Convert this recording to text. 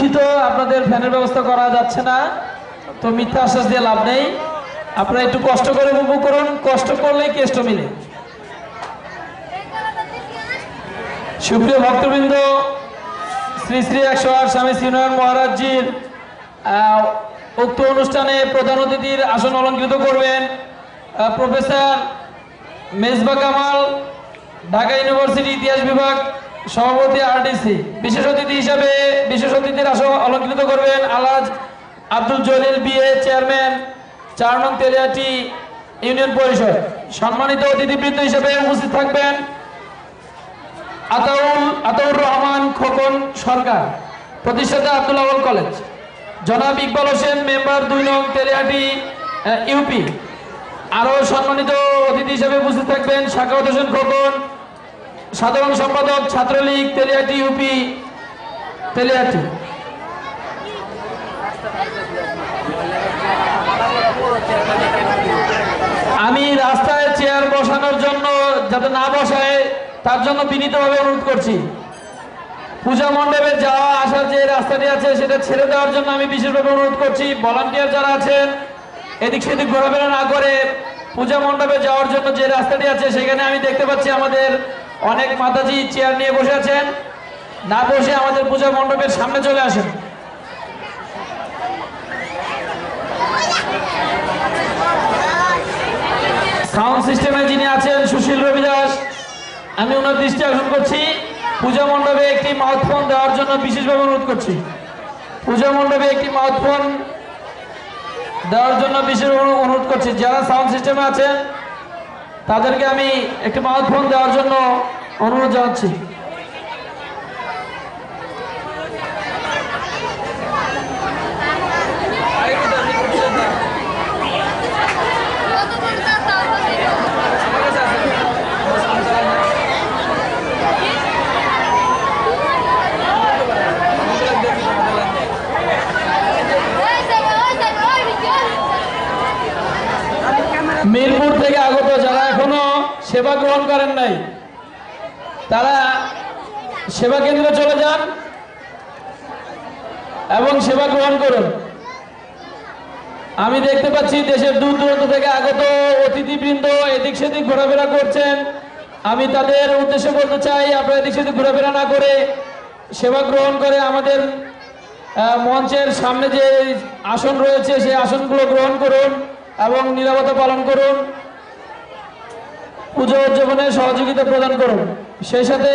দুঃখিত, আপনাদের ফ্যানের ব্যবস্থা করা যাচ্ছে না, তো মিথ্যা আশ্বাস দিয়ে লাভ নেই। আপনারা একটু কষ্ট করে উপভোগ করুন, কষ্ট করলেই কেষ্ট মিলে। সুপ্রিয় ভক্তবৃন্দ, শ্রী শ্রী 108 স্বামী শ্রীনারায়ণ মহারাজজির উক্ত অনুষ্ঠানে প্রধান অতিথির আসন অলঙ্কৃত করবেন প্রফেসর মেজবা কামাল, ঢাকা ইউনিভার্সিটি ইতিহাস বিভাগ সভাপতি আরডিসি। বিশেষ অতিথি হিসাবে বিশেষ অতিথির আসন অলঙ্কৃত করবেন আলহাজ আব্দুল জলিল বিএ, চেয়ারম্যান 4 নং তেলিয়াটি ইউনিয়ন পরিষদ। সম্মানিত অতিথিবৃন্দ হিসেবে উপস্থিত থাকবেন আতাউর রহমান খোকন সরকার, প্রতিষ্ঠাতা আব্দুল আওয়াল কলেজ। জনাব ইকবাল হোসেন, মেম্বার 2 নং তেলিয়াটি ইউপি। আরো সম্মানিত অতিথি হিসেবে উপস্থিত থাকবেন সাখাওয়াত হোসেন খোকন, সাধারণ সম্পাদক ছাত্রলীগ তেলিয়াটি ইউপি তেলিয়াটি। আমি রাস্তায় চেয়ার বসানোর জন্য যাতে না বসায় তার জন্য বিনীতভাবে অনুরোধ করছি। পূজা মণ্ডপে যাওয়া আসার যে রাস্তাটি আছে সেটা ছেড়ে দেওয়ার জন্য আমি বিশেষভাবে অনুরোধ করছি। ভলান্টিয়ার যারা আছেন এদিক সেদিক ঘোরাফেরা না করে পূজা মণ্ডপে যাওয়ার জন্য যে রাস্তাটি আছে সেখানে আমি দেখতে পাচ্ছি আমাদের অনেক মাতাজি চেয়ার নিয়ে বসে আছেন, না বসে আমাদের পূজা মণ্ডপের সামনে চলে আসেন। সাউন্ড সিস্টেমে যিনি আছেন সুশীল রবি দাস, আমি ওনার দৃষ্টি আকর্ষণ করছি। পূজা মণ্ডপে একটি মাউথফোন দেওয়ার জন্য বিশেষভাবে অনুরোধ করছি। পূজা মণ্ডপে একটি মাউথফোন দেওয়ার জন্য বিশেষ অনুরোধ করছি। যারা সাউন্ড সিস্টেমে আছেন তাদেরকে আমি একটি মাউথফোন দেওয়ার জন্য অনুরোধ জানাচ্ছি। মিরপুর থেকে আগত যারা এখনো সেবা গ্রহণ করেন নাই তারা সেবা কেন্দ্রে চলে যান এবং সেবা গ্রহণ করুন। আমি দেখতে পাচ্ছি দেশের দূর দূরান্ত থেকে আগত অতিথিবৃন্দ এদিক সেদিক ঘোরাফেরা করছেন। আমি তাদের উদ্দেশ্যে বলতে চাই, আপনারা এদিক সেদিক ঘোরাফেরা না করে সেবা গ্রহণ করে আমাদের মঞ্চের সামনে যে আসন রয়েছে সেই আসনগুলো গ্রহণ করুন এবং নিরাপত্তা পালন করুন, পুজো উদযাপনে সহযোগিতা প্রদান করুন। সেই সাথে